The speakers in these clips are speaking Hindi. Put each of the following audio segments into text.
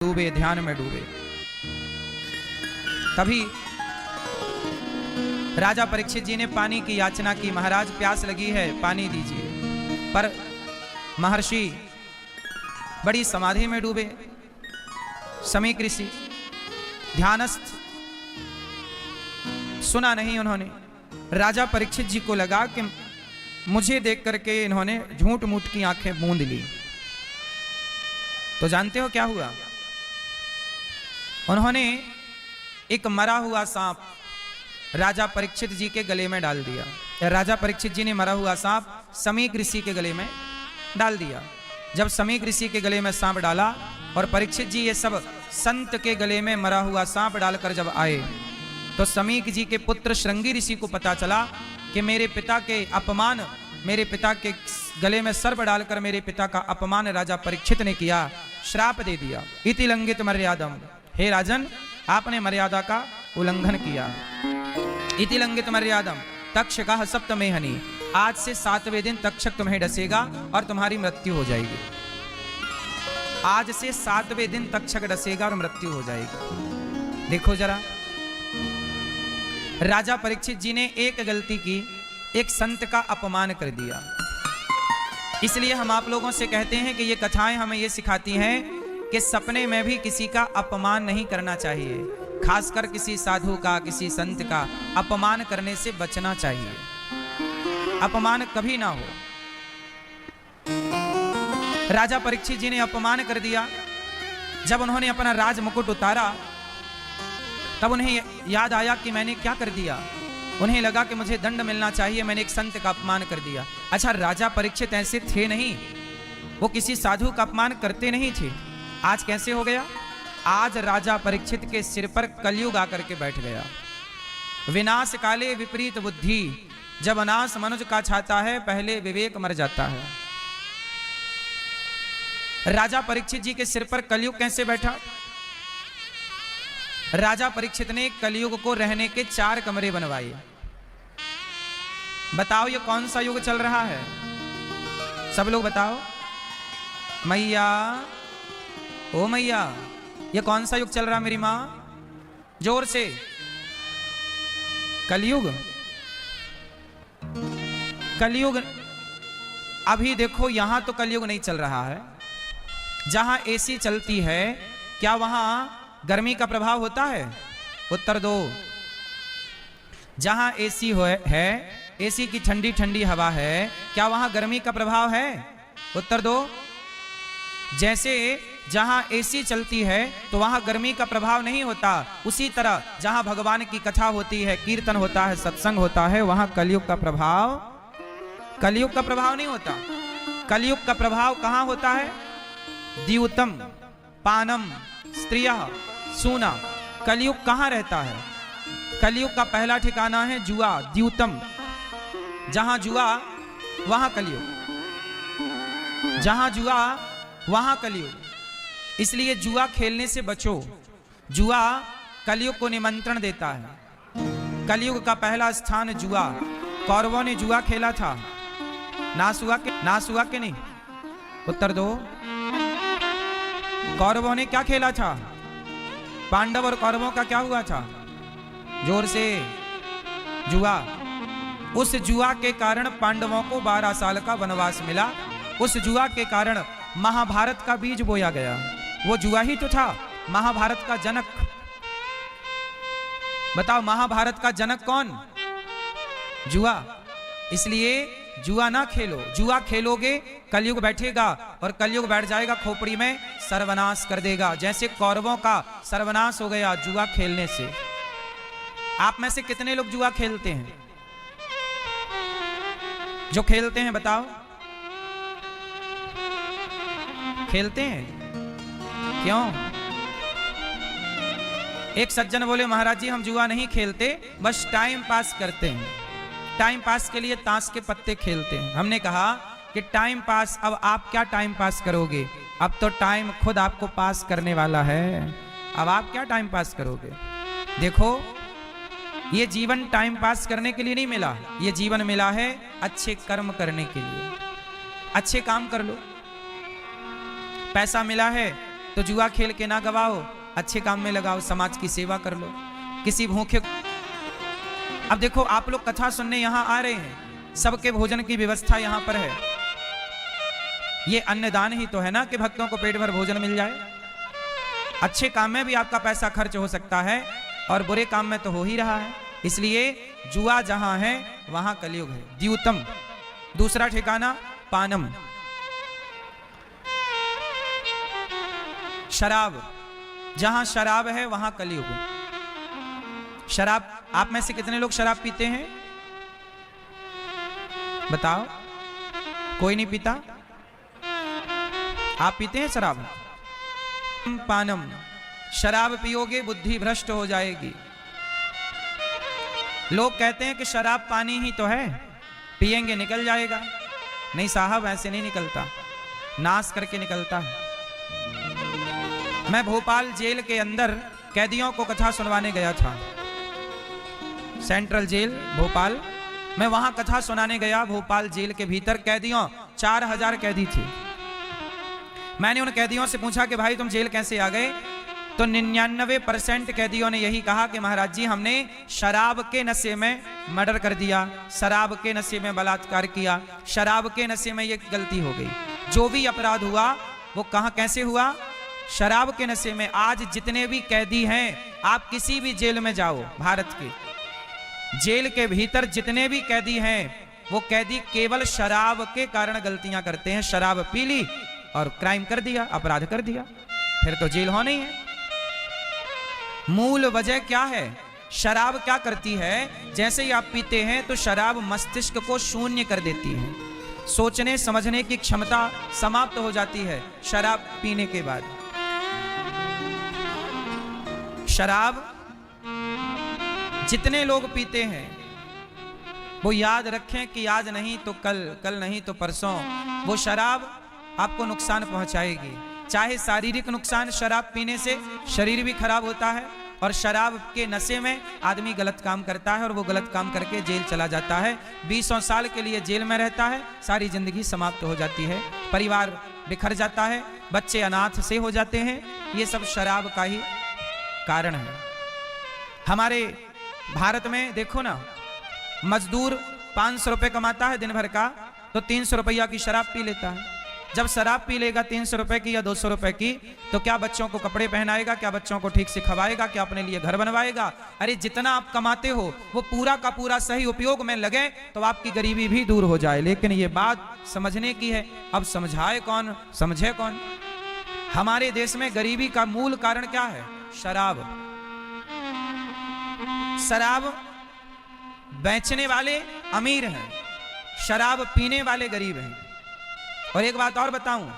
डूबे, ध्यान में डूबे। तभी राजा परीक्षित जी ने पानी की याचना की, महाराज प्यास लगी है, पानी दीजिए। पर महर्षि बड़ी समाधि में डूबे, समीक ऋषि ध्यानस्थ, सुना नहीं उन्होंने। राजा परीक्षित जी को लगा कि मुझे देख करके इन्होंने झूठ मूठ की आंखें मूंद ली। तो जानते हो क्या हुआ? उन्होंने एक मरा हुआ सांप राजा परीक्षित जी के गले में डाल दिया। राजा परीक्षित जी ने मरा हुआ सांप समीक ऋषि के गले में डाल दिया। जब समीक ऋषि के गले में सांप डाला और परीक्षित जी ये सब संत के गले में मरा हुआ सांप डालकर जब आए, तो समीक जी के पुत्र श्रृंगी ऋषि को पता चला कि मेरे पिता के अपमान, मेरे पिता के गले में सर्प डालकर मेरे पिता का अपमान राजा परीक्षित ने किया, श्राप दे दिया। इति लंघित मर्यादम, हे राजन आपने मर्यादा का उल्लंघन किया। इति लंघित मर्यादम तक्षकः सप्तमेहनि, आज से 7वें दिन तक्षक तुम्हें डसेगा और तुम्हारी मृत्यु हो जाएगी। आज से 7वें दिन तक्षक डसेगा और मृत्यु हो जाएगी। देखो जरा, राजा परीक्षित जी ने एक गलती की, एक संत का अपमान कर दिया। इसलिए हम आप लोगों से कहते हैं कि ये कथाएं हमें ये सिखाती हैं कि सपने में भी किसी का अपमान नहीं करना चाहिए, खासकर किसी साधु का, किसी संत का अपमान करने से बचना चाहिए। अपमान कभी ना हो। राजा परीक्षित जी ने अपमान कर दिया। जब उन्होंने अपना राज मुकुट उतारा तब उन्हें याद आया कि मैंने क्या कर दिया। उन्हें लगा कि मुझे दंड मिलना चाहिए, मैंने एक संत का अपमान कर दिया। अच्छा, राजा परीक्षित ऐसे थे नहीं, वो किसी साधु का अपमान करते नहीं थे। आज कैसे हो गया? आज राजा परीक्षित के सिर पर कलयुग आकर के बैठ गया। विनाश काले विपरीत बुद्धि, जब अनाश मनुज का छाता है पहले विवेक मर जाता है। राजा परीक्षित जी के सिर पर कलयुग कैसे बैठा? राजा परीक्षित ने कलयुग को रहने के 4 कमरे बनवाए। बताओ ये कौन सा युग चल रहा है? सब लोग बताओ। मैया, ओ मैया, ये कौन सा युग चल रहा मेरी मां? जोर से। कलयुग। कलयुग। अभी देखो यहां तो कलयुग नहीं चल रहा है। जहां एसी चलती है क्या वहां गर्मी का प्रभाव होता है? उत्तर दो। जहां एसी है, एसी की ठंडी ठंडी हवा है, क्या वहां गर्मी का प्रभाव है? उत्तर दो। जैसे जहां एसी चलती है तो वहां गर्मी का प्रभाव नहीं होता, उसी तरह जहां भगवान की कथा होती है, कीर्तन होता है, सत्संग होता है, वहां कलयुग का प्रभाव नहीं होता। कलयुग का प्रभाव कहां होता है? द्यूतम, पानम, स्त्रियः, सूना। कलयुग कहां रहता है? कलयुग का पहला ठिकाना है जुआ, द्यूतम। जहां जुआ वहां कलयुग, जहां जुआ वहां कलयुग। इसलिए जुआ खेलने से बचो। जुआ कलयुग को निमंत्रण देता है। कलयुग का पहला स्थान जुआ। कौरवों ने जुआ खेला था, नाश हुआ कि नहीं? उत्तर दो। कौरवों ने क्या खेला था? पांडव और कौरवों का क्या हुआ था? जोर से। जुआ। उस जुआ के कारण पांडवों को 12 साल का वनवास मिला। उस जुआ के कारण महाभारत का बीज बोया गया। वो जुआ ही तो था, महाभारत का जनक। बताओ, महाभारत का जनक कौन? जुआ। इसलिए जुआ ना खेलो। जुआ खेलोगे कलयुग बैठेगा और कलयुग बैठ जाएगा खोपड़ी में, सर्वनाश कर देगा। जैसे कौरवों का सर्वनाश हो गया जुआ खेलने से। आप में से कितने लोग जुआ खेलते हैं? जो खेलते हैं बताओ। खेलते हैं? क्यों? एक सज्जन बोले, महाराज जी हम जुआ नहीं खेलते, बस टाइम पास करते हैं। टाइम पास के लिए ताश के पत्ते खेलते हैं। हमने कहा कि टाइम पास, अब आप क्या टाइम पास करोगे? अब तो टाइम खुद आपको पास करने वाला है। अब आप क्या टाइम पास करोगे? देखो, ये जीवन टाइम पास करने के लिए नहीं मिला, ये जीवन मिला है अच्छे कर्म करने के लिए। अच्छे काम कर लो। पैसा मिला है तो जुआ खेल के ना गवाओ, अच्छे काम में लगाओ, समाज की सेवा कर लो, किसी भूखे। अब देखो आप लोग कथा सुनने यहां आ रहे हैं, सबके भोजन की व्यवस्था यहां पर है। ये अन्नदान ही तो है ना कि भक्तों को पेट भर भोजन मिल जाए। अच्छे काम में भी आपका पैसा खर्च हो सकता है और बुरे काम में तो हो ही रहा है। इसलिए जुआ जहां है वहां कलयुग है। द्यूतम दूसरा ठिकाना, पानम शराब, जहां शराब है वहां कलयुग है। शराब, आप में से कितने लोग शराब पीते हैं? बताओ, कोई नहीं पीता? आप पीते हैं शराब? पानम, शराब पियोगे बुद्धि भ्रष्ट हो जाएगी। लोग कहते हैं कि शराब पानी ही तो है, पिएंगे निकल जाएगा। नहीं साहब, ऐसे नहीं निकलता, नाश करके निकलता है। मैं भोपाल जेल के अंदर कैदियों को कथा सुनवाने गया था, सेंट्रल जेल भोपाल। मैं वहां कथा सुनाने गया। भोपाल जेल के भीतर कैदियों 4000 कैदी थे। मैंने उन कैदियों से पूछा कि भाई तुम जेल कैसे आ गए? तो 99% कैदियों ने यही कहा कि महाराज जी हमने शराब के नशे में मर्डर कर दिया, शराब के नशे में बलात्कार किया, शराब के नशे में ये गलती हो गई। जो भी अपराध हुआ वो कहां कैसे हुआ? शराब के नशे में। आज जितने भी कैदी हैं, आप किसी भी जेल में जाओ, भारत के जेल के भीतर जितने भी कैदी हैं, वो कैदी केवल शराब के कारण गलतियां करते हैं। शराब पी ली और क्राइम कर दिया, अपराध कर दिया, फिर तो जेल होना ही है। मूल वजह क्या है? शराब क्या करती है? जैसे ही आप पीते हैं तो शराब मस्तिष्क को शून्य कर देती है, सोचने समझने की क्षमता समाप्त हो जाती है शराब पीने के बाद। शराब जितने लोग पीते हैं वो याद रखें कि आज नहीं तो कल, कल नहीं तो परसों वो शराब आपको नुकसान पहुंचाएगी। चाहे शारीरिक नुकसान, शराब पीने से शरीर भी खराब होता है और शराब के नशे में आदमी गलत काम करता है और वो गलत काम करके जेल चला जाता है। 20 साल के लिए जेल में रहता है, सारी जिंदगी समाप्त हो जाती है, परिवार बिखर जाता है, बच्चे अनाथ से हो जाते हैं। ये सब शराब का ही कारण है। हमारे भारत में देखो ना, मजदूर 500 रुपए कमाता है दिन भर का, तो 300 रुपया की शराब पी लेता है। जब शराब पी लेगा 300 रुपए की या 200 रुपए की, तो क्या बच्चों को कपड़े पहनाएगा? क्या बच्चों को ठीक से खवाएगा? क्या अपने लिए घर बनवाएगा? अरे जितना आप कमाते हो वो पूरा का पूरा सही उपयोग में लगे तो आपकी गरीबी भी दूर हो जाए। लेकिन ये बात समझने की है। अब समझाए कौन, समझे कौन? हमारे देश में गरीबी का मूल कारण क्या है? शराब। शराब बेचने वाले अमीर हैं, शराब पीने वाले गरीब हैं। और एक बात और बताऊं,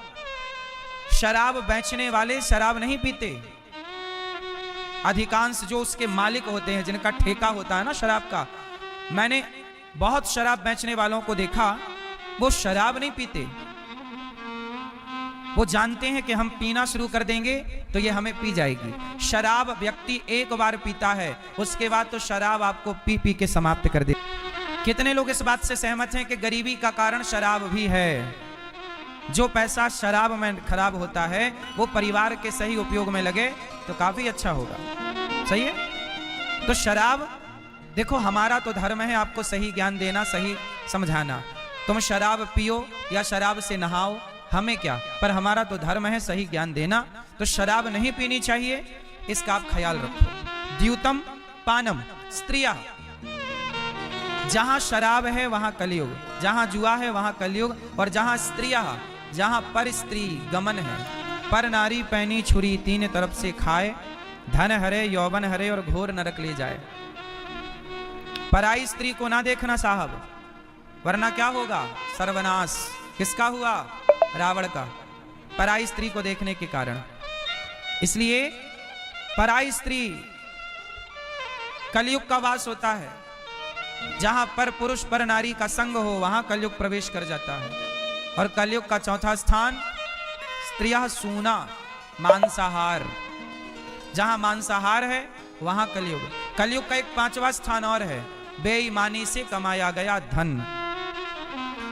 शराब बेचने वाले शराब नहीं पीते। अधिकांश जो उसके मालिक होते हैं, जिनका ठेका होता है ना शराब का, मैंने बहुत शराब बेचने वालों को देखा, वो शराब नहीं पीते। वो जानते हैं कि हम पीना शुरू कर देंगे तो ये हमें पी जाएगी। शराब व्यक्ति एक बार पीता है, उसके बाद तो शराब आपको पी पी के समाप्त कर दे। कितने लोग इस बात से सहमत हैं कि गरीबी का कारण शराब भी है? जो पैसा शराब में खराब होता है वो परिवार के सही उपयोग में लगे तो काफी अच्छा होगा। सही है? तो शराब देखो, हमारा तो धर्म है आपको सही ज्ञान देना, सही समझाना। तुम शराब पियो या शराब से नहाओ, हमें क्या, पर हमारा तो धर्म है सही ज्ञान देना। तो शराब नहीं पीनी चाहिए, इसका आप ख्याल रखो। द्यूतम पानम स्त्रिया, जहां शराब है वहां कलयुग, जहां जुआ है वहां कलयुग। और जहां स्त्रिया, जहां पर स्त्री गमन है, पर नारी पैनी छुरी, तीन तरफ से खाए, धन हरे यौवन हरे और घोर नरक ले जाए। पराई स्त्री को ना देखना साहब, वरना क्या होगा? सर्वनाश। किसका हुआ? रावण का, पराई स्त्री को देखने के कारण। इसलिए पराई स्त्री, कलयुग का वास होता है। जहां पर पुरुष पर नारी का संग हो वहां कलयुग प्रवेश कर जाता है। और कलयुग का चौथा स्थान स्त्रिया सूना, मांसाहार। जहां मांसाहार है वहां कलयुग। कलयुग का एक 5वां स्थान और है, बेईमानी से कमाया गया धन।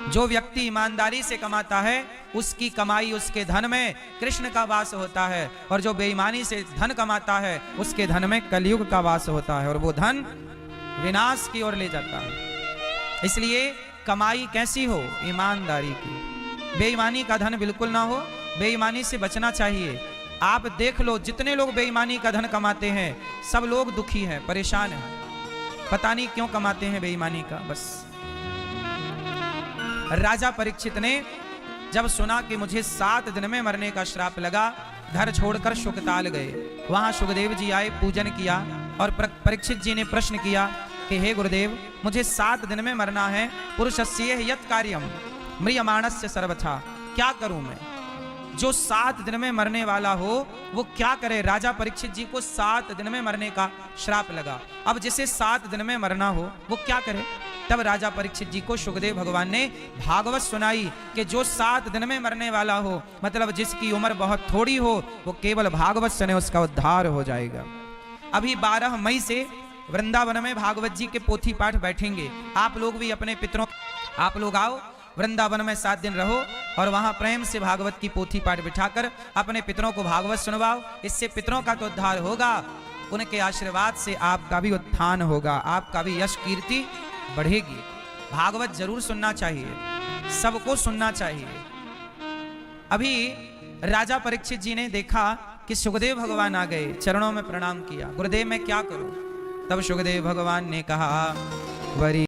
जो व्यक्ति ईमानदारी से कमाता है उसकी कमाई, उसके धन में कृष्ण का वास होता है, और जो बेईमानी से धन कमाता है उसके धन में कलयुग का वास होता है, और वो धन विनाश की ओर ले जाता है। इसलिए कमाई कैसी हो? ईमानदारी की। बेईमानी का धन बिल्कुल ना हो, बेईमानी से बचना चाहिए। आप देख लो, जितने लोग बेईमानी का धन कमाते हैं सब लोग दुखी हैं, परेशान हैं। पता नहीं क्यों कमाते हैं बेईमानी का। बस राजा परीक्षित ने जब सुना कि मुझे 7 दिन में मरने का श्राप लगा, घर छोड़कर शुकताल गए। वहां सुखदेव जी आए, पूजन किया, और परीक्षित जी ने प्रश्न किया कि हे गुरुदेव, मुझे 7 दिन में मरना है। पुरुषस्य यत् कार्यम म्रियमाणस्य सर्वथा, क्या करूं मैं? जो 7 दिन में मरने वाला हो वो क्या करे? राजा परीक्षित जी को 7 दिन में मरने का श्राप लगा। अब जिसे 7 दिन में मरना हो वो क्या करे? तब राजा परीक्षित जी को सुखदेव भगवान ने भागवत सुनाई कि जो 7 दिन में मरने वाला हो, मतलब जिसकी उम्र बहुत थोड़ी हो, वो केवल भागवत सुने उसका उद्धार हो जाएगा। अभी 12 मई से वृंदावन में भागवत जी के पोथी पाठ बैठेंगे। आप लोग भी अपने पितरों, आप लोग आओ वृंदावन में 7 दिन रहो, और वहां प्रेम से भागवत की पोथी पाठ बिठाकर अपने पितरों को भागवत सुनवाओ। इससे पितरों का तो उद्धार होगा, उनके आशीर्वाद से आपका भी उत्थान होगा, आपका भी यश कीर्ति बढ़ेगी। भागवत जरूर सुनना चाहिए, सबको सुनना चाहिए। अभी राजा परीक्षित जी ने देखा कि सुखदेव भगवान आ गए, चरणों में प्रणाम किया। गुरुदेव मैं क्या करूं? तब सुखदेव भगवान ने कहा, वरी